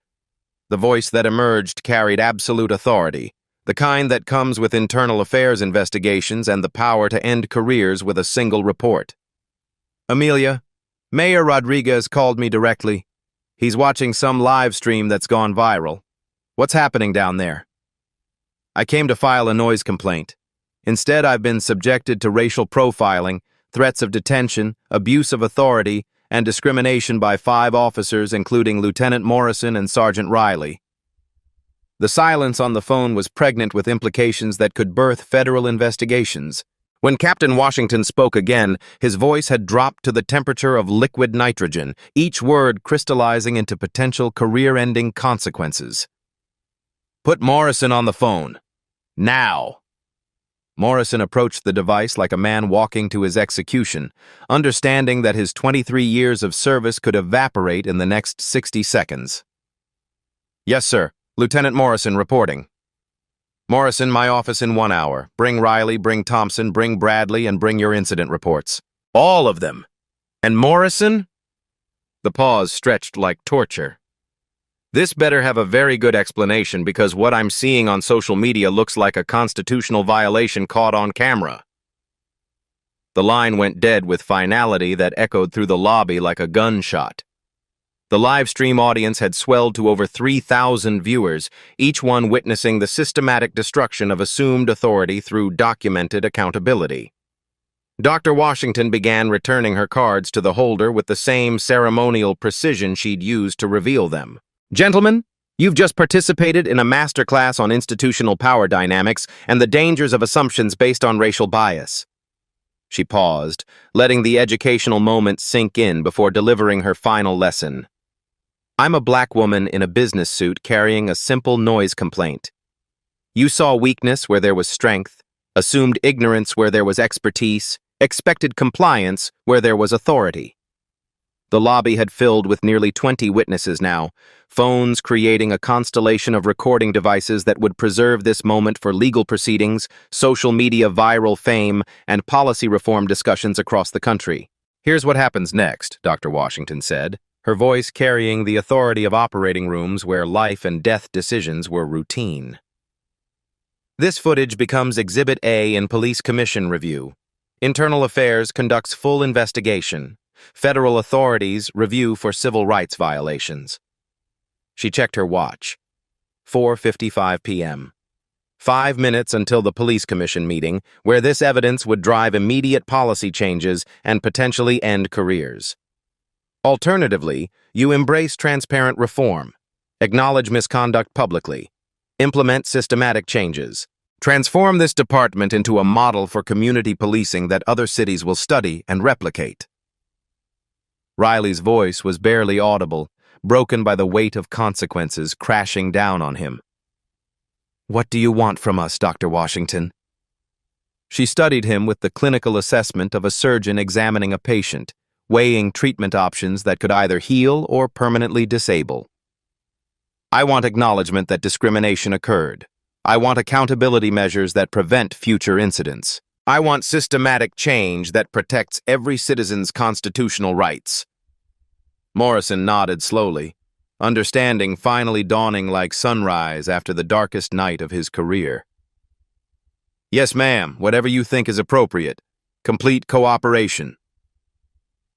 The voice that emerged carried absolute authority, the kind that comes with internal affairs investigations and the power to end careers with a single report. Amelia, Mayor Rodriguez called me directly. He's watching some live stream that's gone viral. What's happening down there? I came to file a noise complaint. Instead, I've been subjected to racial profiling, threats of detention, abuse of authority, and discrimination by 5 officers, including Lieutenant Morrison and Sergeant Riley. The silence on the phone was pregnant with implications that could birth federal investigations. When Captain Washington spoke again, his voice had dropped to the temperature of liquid nitrogen, each word crystallizing into potential career-ending consequences. "Put Morrison on the phone. Now." Morrison approached the device like a man walking to his execution, understanding that his 23 years of service could evaporate in the next 60 seconds. "Yes, sir. Lieutenant Morrison reporting." "Morrison, my office in 1 hour. Bring Riley, bring Thompson, bring Bradley, and bring your incident reports. All of them. And Morrison?" The pause stretched like torture. "This better have a very good explanation, because what I'm seeing on social media looks like a constitutional violation caught on camera." The line went dead with finality that echoed through the lobby like a gunshot. The live stream audience had swelled to over 3,000 viewers, each one witnessing the systematic destruction of assumed authority through documented accountability. Dr. Washington began returning her cards to the holder with the same ceremonial precision she'd used to reveal them. "Gentlemen, you've just participated in a masterclass on institutional power dynamics and the dangers of assumptions based on racial bias." She paused, letting the educational moment sink in before delivering her final lesson. "I'm a black woman in a business suit carrying a simple noise complaint. You saw weakness where there was strength, assumed ignorance where there was expertise, expected compliance where there was authority." The lobby had filled with nearly 20 witnesses now, phones creating a constellation of recording devices that would preserve this moment for legal proceedings, social media viral fame, and policy reform discussions across the country. "Here's what happens next," Dr. Washington said, her voice carrying the authority of operating rooms where life and death decisions were routine. "This footage becomes Exhibit A in Police Commission Review. Internal Affairs conducts full investigation. Federal authorities review for civil rights violations." She checked her watch. 4:55 p.m. 5 minutes until the police commission meeting, where this evidence would drive immediate policy changes and potentially end careers. Alternatively, you embrace transparent reform, acknowledge misconduct publicly, implement systematic changes, transform this department into a model for community policing that other cities will study and replicate. Riley's voice was barely audible, broken by the weight of consequences crashing down on him. "What do you want from us, Dr. Washington?" She studied him with the clinical assessment of a surgeon examining a patient, weighing treatment options that could either heal or permanently disable. "I want acknowledgement that discrimination occurred. I want accountability measures that prevent future incidents. I want systematic change that protects every citizen's constitutional rights." Morrison nodded slowly, understanding finally dawning like sunrise after the darkest night of his career. "Yes, ma'am, whatever you think is appropriate. Complete cooperation."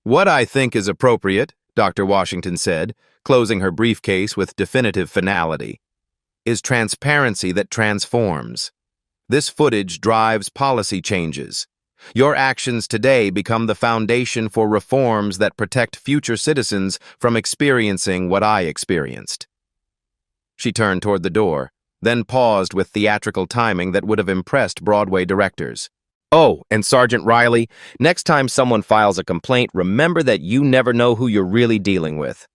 "What I think is appropriate," Dr. Washington said, closing her briefcase with definitive finality, "is transparency that transforms. This footage drives policy changes. Your actions today become the foundation for reforms that protect future citizens from experiencing what I experienced." She turned toward the door, then paused with theatrical timing that would have impressed Broadway directors. "Oh, and Sergeant Riley, next time someone files a complaint, remember that you never know who you're really dealing with.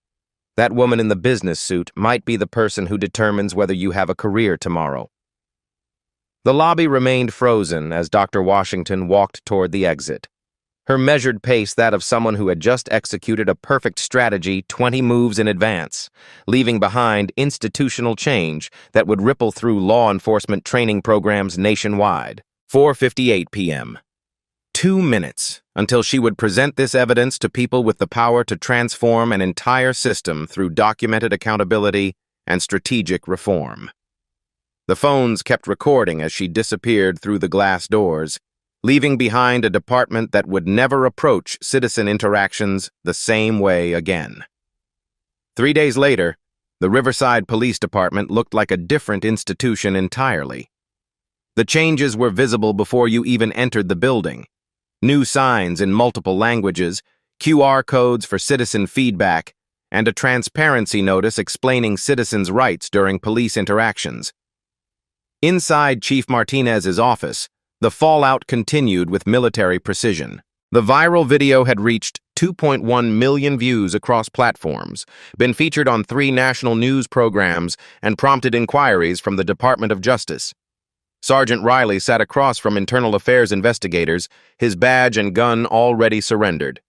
That woman in the business suit might be the person who determines whether you have a career tomorrow." The lobby remained frozen as Dr. Washington walked toward the exit, her measured pace that of someone who had just executed a perfect strategy 20 moves in advance, leaving behind institutional change that would ripple through law enforcement training programs nationwide. 4:58 p.m. 2 minutes until she would present this evidence to people with the power to transform an entire system through documented accountability and strategic reform. The phones kept recording as she disappeared through the glass doors, leaving behind a department that would never approach citizen interactions the same way again. 3 days later, the Riverside Police Department looked like a different institution entirely. The changes were visible before you even entered the building. New signs in multiple languages, QR codes for citizen feedback, and a transparency notice explaining citizens' rights during police interactions. Inside Chief Martinez's office, The fallout continued with military precision. The viral video had reached 2.1 million views across platforms, been featured on 3 national news programs, and prompted inquiries from the Department of Justice. Sergeant Riley sat across from internal affairs investigators, his badge and gun already surrendered.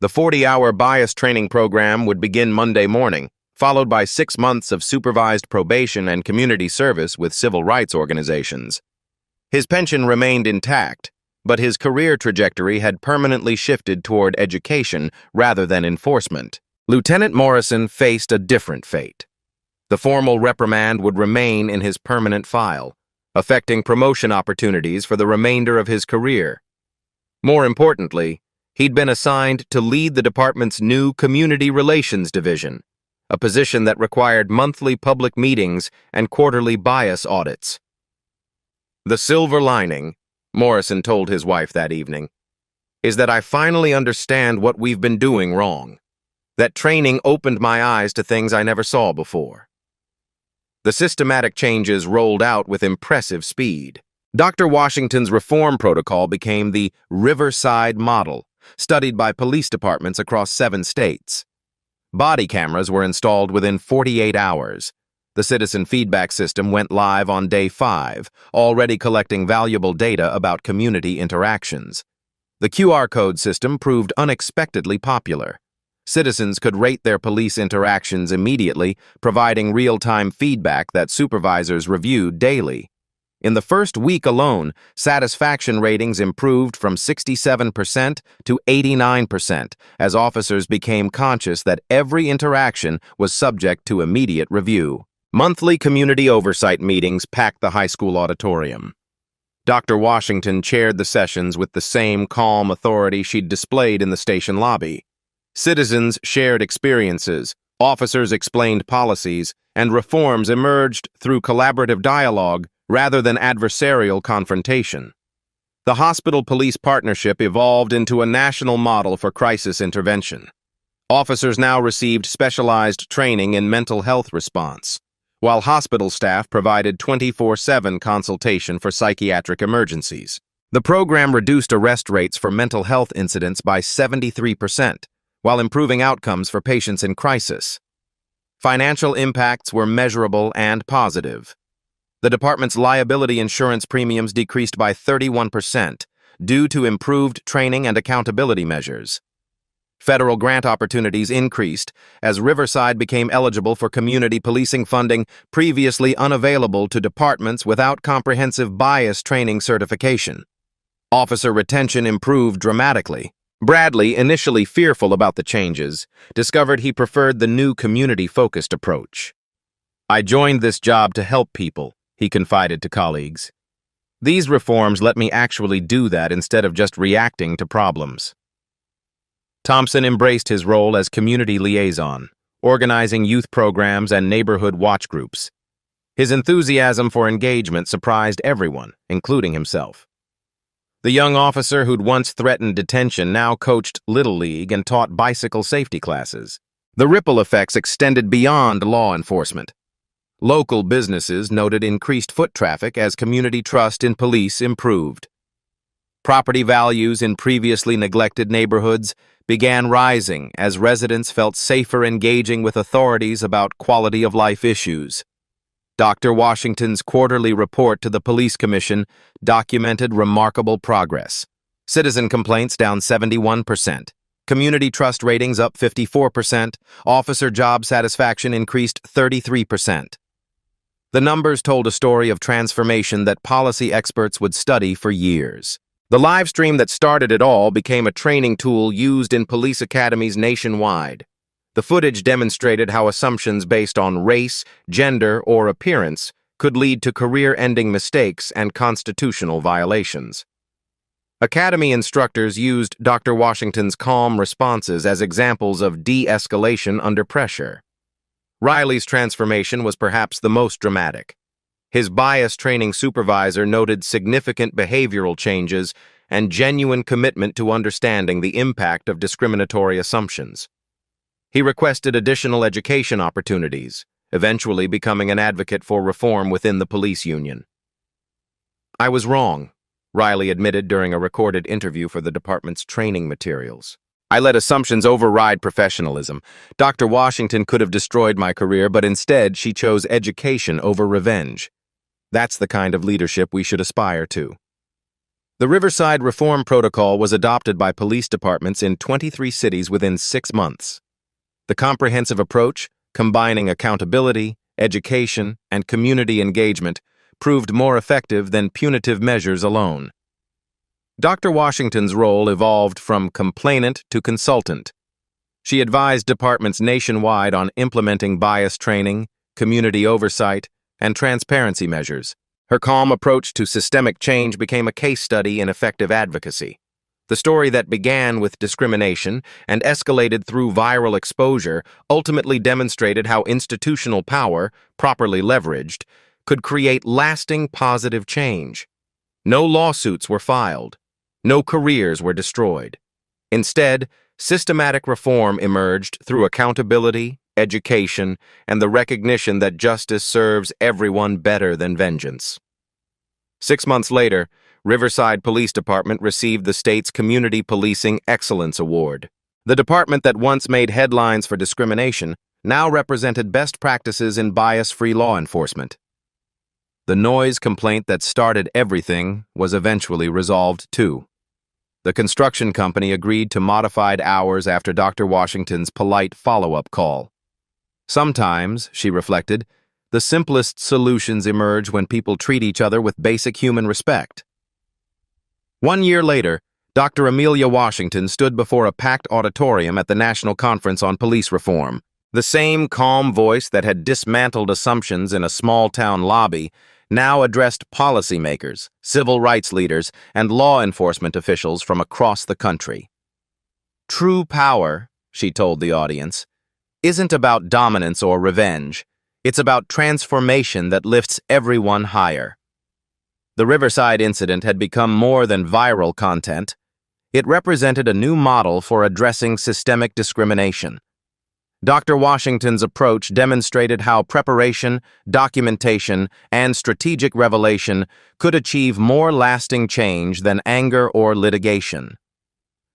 The 40-hour bias training program would begin Monday morning, followed by 6 months of supervised probation and community service with civil rights organizations. His pension remained intact, but his career trajectory had permanently shifted toward education rather than enforcement. Lieutenant Morrison faced a different fate. The formal reprimand would remain in his permanent file, affecting promotion opportunities for the remainder of his career. More importantly, he'd been assigned to lead the department's new Community Relations Division, a position that required monthly public meetings and quarterly bias audits. The silver lining, Morrison told his wife that evening, is that I finally understand what we've been doing wrong. That training opened my eyes to things I never saw before. The systematic changes rolled out with impressive speed. Dr. Washington's reform protocol became the Riverside model, studied by police departments across 7 states. Body cameras were installed within 48 hours. The citizen feedback system went live on day 5, already collecting valuable data about community interactions. The QR code system proved unexpectedly popular. Citizens could rate their police interactions immediately, providing real-time feedback that supervisors reviewed daily. In the first week alone, satisfaction ratings improved from 67% to 89% as officers became conscious that every interaction was subject to immediate review. Monthly community oversight meetings packed the high school auditorium. Dr. Washington chaired the sessions with the same calm authority she'd displayed in the station lobby. Citizens shared experiences, officers explained policies, and reforms emerged through collaborative dialogue rather than adversarial confrontation. The hospital-police partnership evolved into a national model for crisis intervention. Officers now received specialized training in mental health response, while hospital staff provided 24/7 consultation for psychiatric emergencies. The program reduced arrest rates for mental health incidents by 73%, while improving outcomes for patients in crisis. Financial impacts were measurable and positive. The department's liability insurance premiums decreased by 31% due to improved training and accountability measures. Federal grant opportunities increased as Riverside became eligible for community policing funding previously unavailable to departments without comprehensive bias training certification. Officer retention improved dramatically. Bradley, initially fearful about the changes, discovered he preferred the new community-focused approach. "I joined this job to help people," he confided to colleagues. "These reforms let me actually do that instead of just reacting to problems." Thompson embraced his role as community liaison, organizing youth programs and neighborhood watch groups. His enthusiasm for engagement surprised everyone, including himself. The young officer who'd once threatened detention now coached Little League and taught bicycle safety classes. The ripple effects extended beyond law enforcement. Local businesses noted increased foot traffic as community trust in police improved. Property values in previously neglected neighborhoods began rising as residents felt safer engaging with authorities about quality-of-life issues. Dr. Washington's quarterly report to the Police Commission documented remarkable progress. Citizen complaints down 71%, community trust ratings up 54%, officer job satisfaction increased 33%. The numbers told a story of transformation that policy experts would study for years. The live stream that started it all became a training tool used in police academies nationwide. The footage demonstrated how assumptions based on race, gender, or appearance could lead to career-ending mistakes and constitutional violations. Academy instructors used Dr. Washington's calm responses as examples of de-escalation under pressure. Riley's transformation was perhaps the most dramatic. His bias training supervisor noted significant behavioral changes and genuine commitment to understanding the impact of discriminatory assumptions. He requested additional education opportunities, eventually becoming an advocate for reform within the police union. "I was wrong," Riley admitted during a recorded interview for the department's training materials. I let assumptions override professionalism. Dr. Washington could have destroyed my career, but instead she chose education over revenge. That's the kind of leadership we should aspire to. The Riverside Reform Protocol was adopted by police departments in 23 cities within 6 months. The comprehensive approach, combining accountability, education, and community engagement, proved more effective than punitive measures alone. Dr. Washington's role evolved from complainant to consultant. She advised departments nationwide on implementing bias training, community oversight, and transparency measures. Her calm approach to systemic change became a case study in effective advocacy. The story that began with discrimination and escalated through viral exposure ultimately demonstrated how institutional power, properly leveraged, could create lasting positive change. No lawsuits were filed. No careers were destroyed. Instead, systematic reform emerged through accountability, education, and the recognition that justice serves everyone better than vengeance. 6 months later, Riverside Police Department received the state's Community Policing Excellence Award. The department that once made headlines for discrimination now represented best practices in bias-free law enforcement. The noise complaint that started everything was eventually resolved too. The construction company agreed to modified hours after Dr. Washington's polite follow-up call. Sometimes, she reflected, the simplest solutions emerge when people treat each other with basic human respect. 1 year later, Dr. Amelia Washington stood before a packed auditorium at the National Conference on Police Reform. The same calm voice that had dismantled assumptions in a small-town lobby now addressed policymakers, civil rights leaders, and law enforcement officials from across the country. True power, she told the audience, isn't about dominance or revenge. It's about transformation that lifts everyone higher. The Riverside incident had become more than viral content. It represented a new model for addressing systemic discrimination. Dr. Washington's approach demonstrated how preparation, documentation, and strategic revelation could achieve more lasting change than anger or litigation.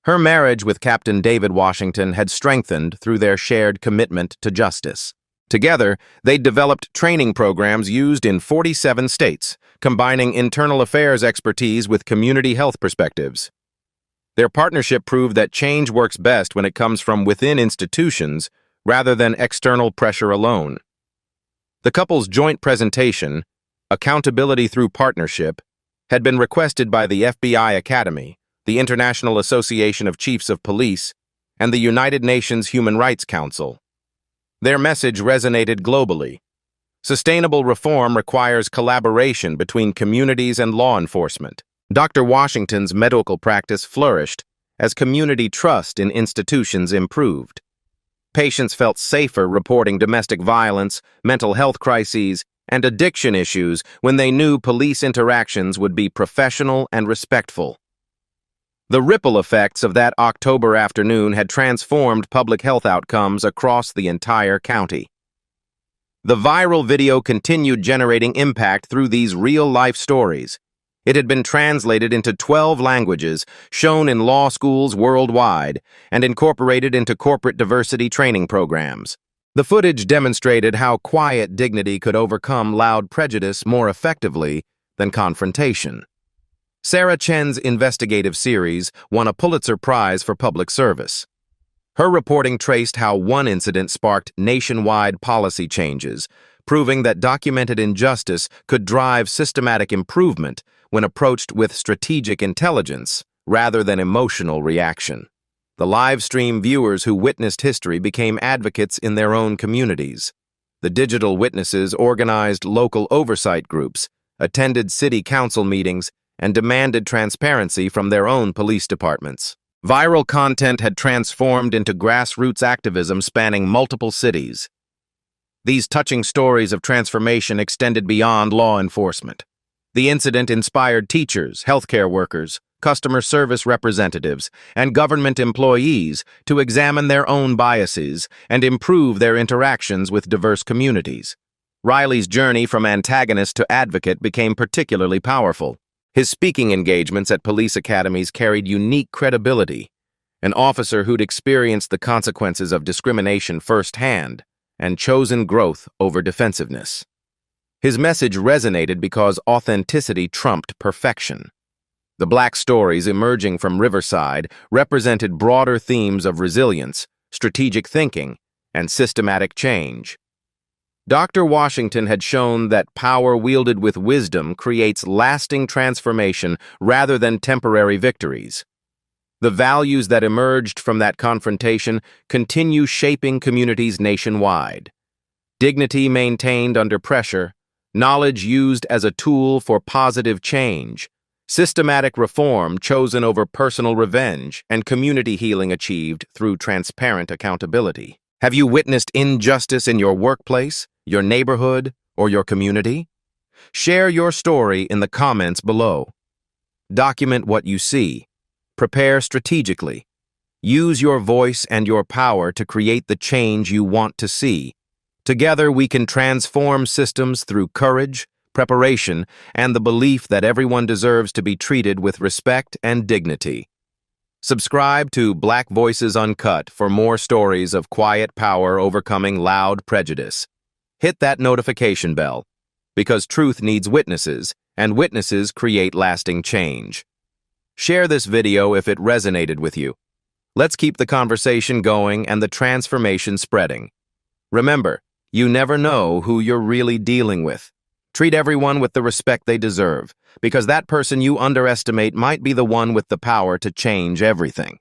Her marriage with Captain David Washington had strengthened through their shared commitment to justice. Together, they developed training programs used in 47 states, combining internal affairs expertise with community health perspectives. Their partnership proved that change works best when it comes from within institutions rather than external pressure alone. The couple's joint presentation, Accountability Through Partnership, had been requested by the FBI Academy, the International Association of Chiefs of Police, and the United Nations Human Rights Council. Their message resonated globally. Sustainable reform requires collaboration between communities and law enforcement. Dr. Washington's medical practice flourished as community trust in institutions improved. Patients felt safer reporting domestic violence, mental health crises, and addiction issues when they knew police interactions would be professional and respectful. The ripple effects of that October afternoon had transformed public health outcomes across the entire county. The viral video continued generating impact through these real-life stories. It had been translated into 12 languages, shown in law schools worldwide, and incorporated into corporate diversity training programs. The footage demonstrated how quiet dignity could overcome loud prejudice more effectively than confrontation. Sarah Chen's investigative series won a Pulitzer Prize for public service. Her reporting traced how one incident sparked nationwide policy changes, proving that documented injustice could drive systematic improvement when approached with strategic intelligence rather than emotional reaction. The live stream viewers who witnessed history became advocates in their own communities. The digital witnesses organized local oversight groups, attended city council meetings, and demanded transparency from their own police departments. Viral content had transformed into grassroots activism spanning multiple cities. These touching stories of transformation extended beyond law enforcement. The incident inspired teachers, healthcare workers, customer service representatives, and government employees to examine their own biases and improve their interactions with diverse communities. Riley's journey from antagonist to advocate became particularly powerful. His speaking engagements at police academies carried unique credibility, an officer who'd experienced the consequences of discrimination firsthand and chosen growth over defensiveness. His message resonated because authenticity trumped perfection. The Black stories emerging from Riverside represented broader themes of resilience, strategic thinking, and systematic change. Dr. Washington had shown that power wielded with wisdom creates lasting transformation rather than temporary victories. The values that emerged from that confrontation continue shaping communities nationwide. Dignity maintained under pressure, knowledge used as a tool for positive change, systematic reform chosen over personal revenge, and community healing achieved through transparent accountability. Have you witnessed injustice in your workplace, your neighborhood, or your community? Share your story in the comments below. Document what you see. Prepare strategically. Use your voice and your power to create the change you want to see. Together, we can transform systems through courage, preparation, and the belief that everyone deserves to be treated with respect and dignity. Subscribe to Black Voices Uncut for more stories of quiet power overcoming loud prejudice. Hit that notification bell, because truth needs witnesses, and witnesses create lasting change. Share this video if it resonated with you. Let's keep the conversation going and the transformation spreading. Remember, you never know who you're really dealing with. Treat everyone with the respect they deserve, because that person you underestimate might be the one with the power to change everything.